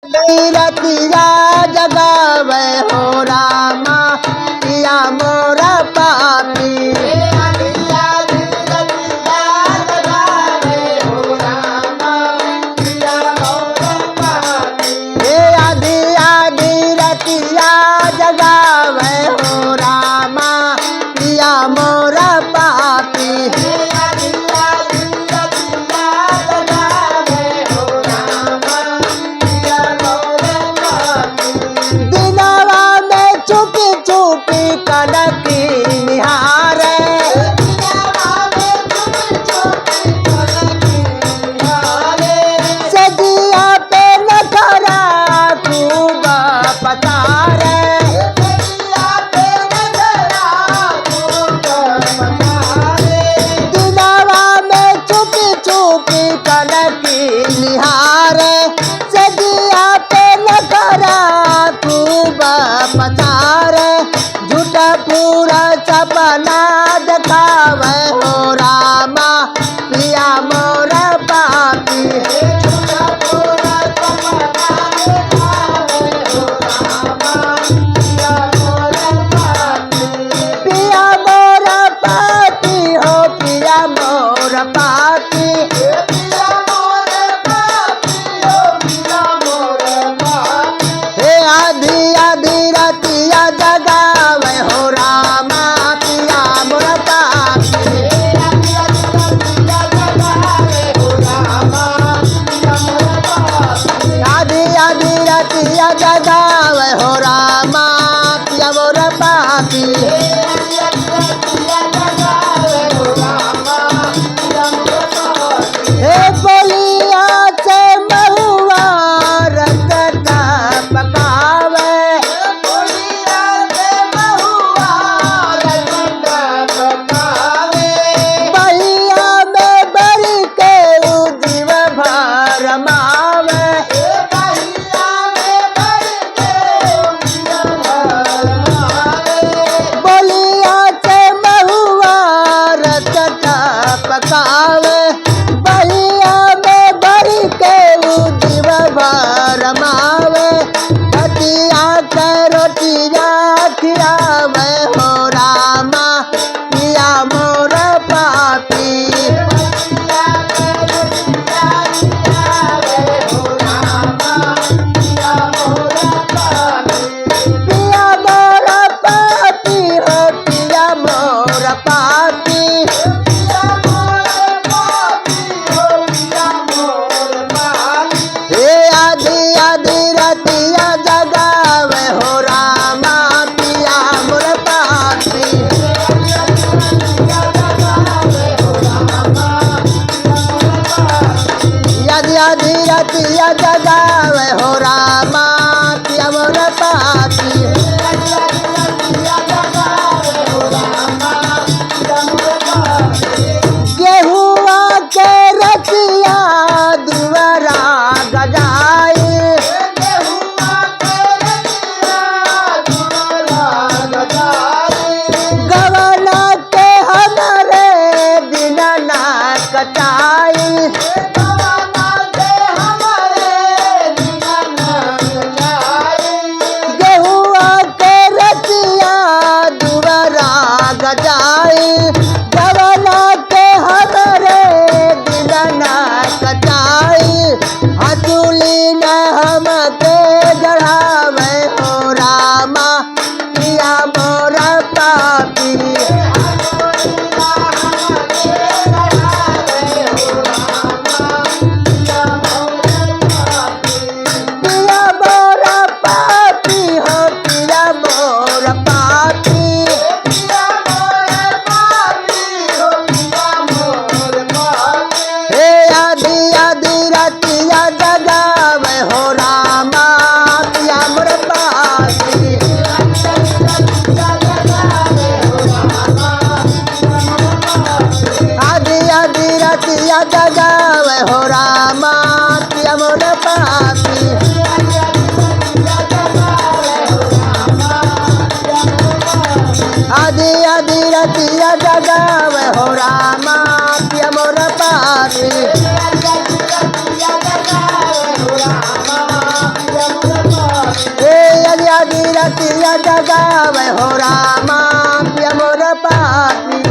रतिया जगावे हो रामा पिया मोरा पापी। आधी आधी रतिया जगावे हो रामा पिया मोरा पापी। दिनवा में चुपी चुपी कनकी निहारे। सजिया पे नखरा खूब पतारे। दिनवा में चुपी चुपी कनकी निहारे। सजिया पे नखरा खूब पतारे। झूठा पूरा सपना दिखावे हो रामा पिया मोरा पापी। पिया मोरा पापी हो पिया मोरा पापी। हे आधी आधी रतिया जगावे हो रामा पिया मोरा पापी। आधी आधी रतिया जगावे हो रामा पिया मोरा पापी। हे बोलिया से महुआ रतता पकावे। बहिया में बरी के जीव भर मावे। बोलिया से महुआ रतता पकावे। बहिया में बरी के जीव भर मावे। धतिया के रोटिया खियावे हो रामा पिया मोरा पापी। पिया मोरा पापी हो पिया मोरा पापी। हे आधी आधी रतिया जगावे हो रामा पिया मोरा पापी। आधी आधी रतिया जगावे हो रामा पिया मोरा पापी। गेहुआ के रतिया दुवरा गजाई। गवना के हमारे दिन ना कटाई। गेहुआ रतिया जगावे हो रामा पिया मोर पापी